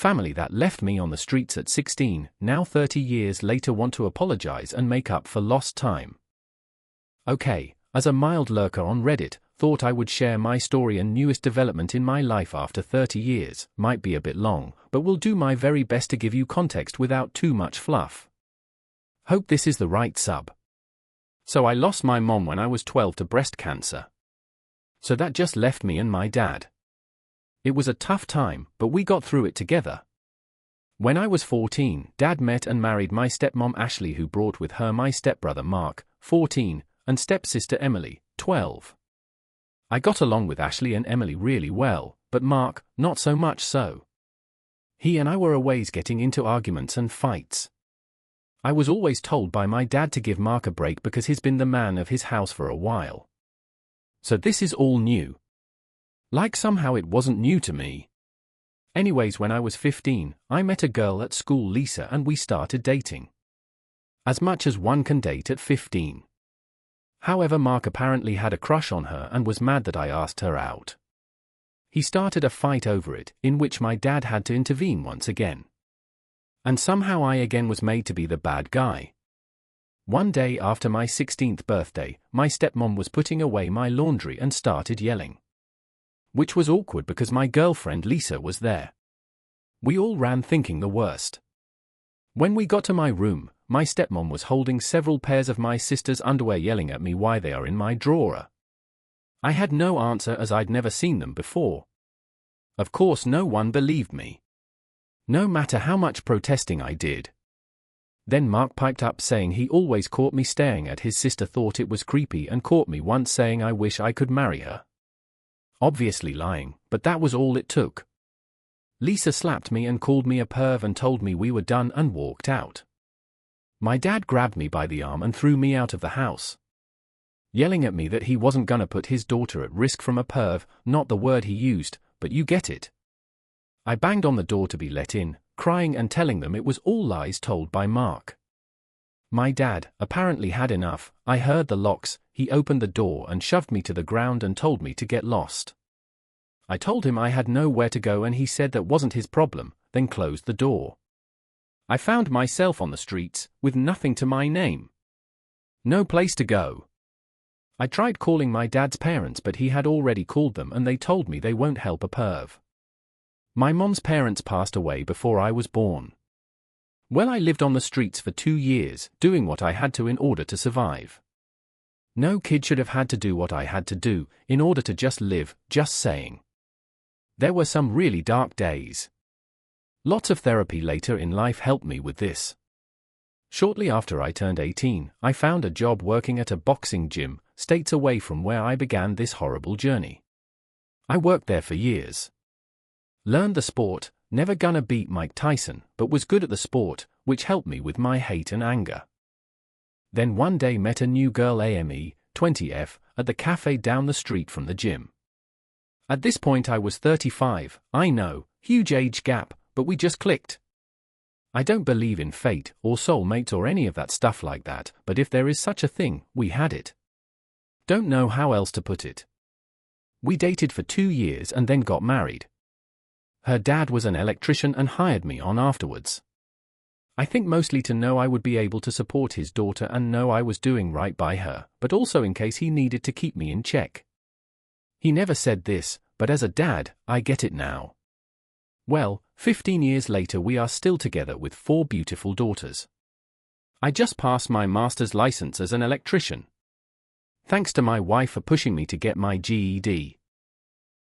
Family that left me on the streets at 16, now 30 years later want to apologize and make up for lost time. Okay, as a mild lurker on Reddit, thought I would share my story and newest development in my life after 30 years. Might be a bit long, but will do my very best to give you context without too much fluff. Hope this is the right sub. So I lost my mom when I was 12 to breast cancer. So that just left me and my dad. It was a tough time, but we got through it together. When I was 14, Dad met and married my stepmom Ashley, who brought with her my stepbrother Mark, 14, and stepsister Emily, 12. I got along with Ashley and Emily really well, but Mark, not so much so. He and I were always getting into arguments and fights. I was always told by my dad to give Mark a break because he's been the man of his house for a while. So this is all new. Like somehow it wasn't new to me. Anyways, when I was 15, I met a girl at school, Lisa, and we started dating. As much as one can date at 15. However, Mark apparently had a crush on her and was mad that I asked her out. He started a fight over it, in which my dad had to intervene once again. And somehow I again was made to be the bad guy. One day after my 16th birthday, my stepmom was putting away my laundry and started yelling. Which was awkward because my girlfriend Lisa was there. We all ran thinking the worst. When we got to my room, my stepmom was holding several pairs of my sister's underwear, yelling at me why they are in my drawer. I had no answer as I'd never seen them before. Of course no one believed me. No matter how much protesting I did. Then Mark piped up saying he always caught me staring at his sister, thought it was creepy, and caught me once saying I wish I could marry her. Obviously lying, but that was all it took. Lisa slapped me and called me a perv and told me we were done and walked out. My dad grabbed me by the arm and threw me out of the house, yelling at me that he wasn't gonna put his daughter at risk from a perv, not the word he used, but you get it. I banged on the door to be let in, crying and telling them it was all lies told by Mark. My dad apparently had enough. I heard the locks. He opened the door and shoved me to the ground and told me to get lost. I told him I had nowhere to go and he said that wasn't his problem, then closed the door. I found myself on the streets, with nothing to my name. No place to go. I tried calling my dad's parents, but he had already called them and they told me they won't help a perv. My mom's parents passed away before I was born. Well, I lived on the streets for 2 years, doing what I had to in order to survive. No kid should have had to do what I had to do, in order to just live, just saying. There were some really dark days. Lots of therapy later in life helped me with this. Shortly after I turned 18, I found a job working at a boxing gym, states away from where I began this horrible journey. I worked there for years. Learned the sport, never gonna beat Mike Tyson, but was good at the sport, which helped me with my hate and anger. Then one day met a new girl, AME, 20F, at the cafe down the street from the gym. At this point I was 35, I know, huge age gap, but we just clicked. I don't believe in fate, or soulmates or any of that stuff like that, but if there is such a thing, we had it. Don't know how else to put it. We dated for 2 years and then got married. Her dad was an electrician and hired me on afterwards. I think mostly to know I would be able to support his daughter and know I was doing right by her, but also in case he needed to keep me in check. He never said this, but as a dad, I get it now. Well, 15 years later we are still together with 4 beautiful daughters. I just passed my master's license as an electrician. Thanks to my wife for pushing me to get my GED.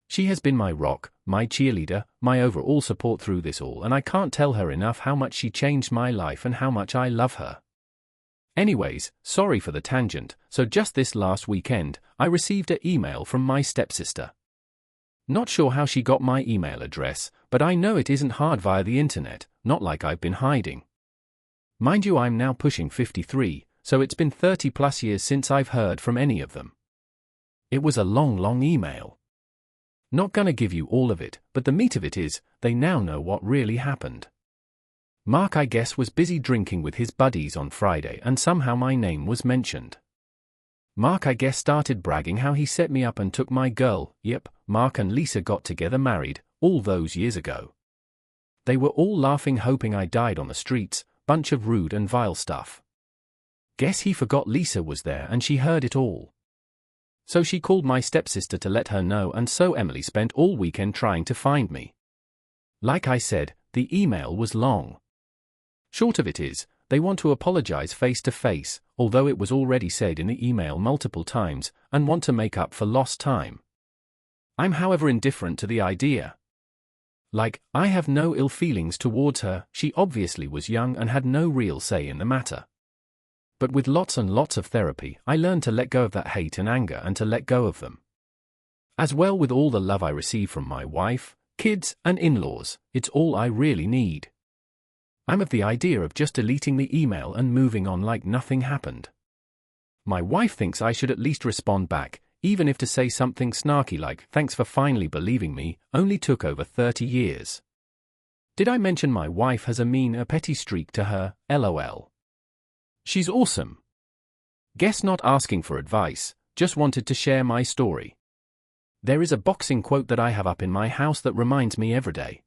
She has been my rock, my cheerleader, my overall support through this all, and I can't tell her enough how much she changed my life and how much I love her. Anyways, sorry for the tangent, so just this last weekend, I received an email from my stepsister. Not sure how she got my email address, but I know it isn't hard via the internet, not like I've been hiding. Mind you, I'm now pushing 53, so it's been 30 plus years since I've heard from any of them. It was a long email. Not gonna give you all of it, but the meat of it is, they now know what really happened. Mark, I guess, was busy drinking with his buddies on Friday and somehow my name was mentioned. Mark, I guess, started bragging how he set me up and took my girl. Yep, Mark and Lisa got together, married, all those years ago. They were all laughing, hoping I died on the streets, bunch of rude and vile stuff. Guess he forgot Lisa was there and she heard it all. So she called my stepsister to let her know, and so Emily spent all weekend trying to find me. Like I said, the email was long. Short of it is, they want to apologize face to face, although it was already said in the email multiple times, and want to make up for lost time. I'm however indifferent to the idea. Like, I have no ill feelings towards her, she obviously was young and had no real say in the matter. But with lots and lots of therapy, I learned to let go of that hate and anger and to let go of them. As well, with all the love I receive from my wife, kids, and in-laws, it's all I really need. I'm of the idea of just deleting the email and moving on like nothing happened. My wife thinks I should at least respond back, even if to say something snarky like, "Thanks for finally believing me," only took over 30 years. Did I mention my wife has a petty streak to her? LOL. She's awesome. Guess not asking for advice, just wanted to share my story. There is a boxing quote that I have up in my house that reminds me every day.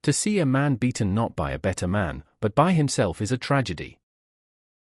To see a man beaten not by a better man, but by himself is a tragedy.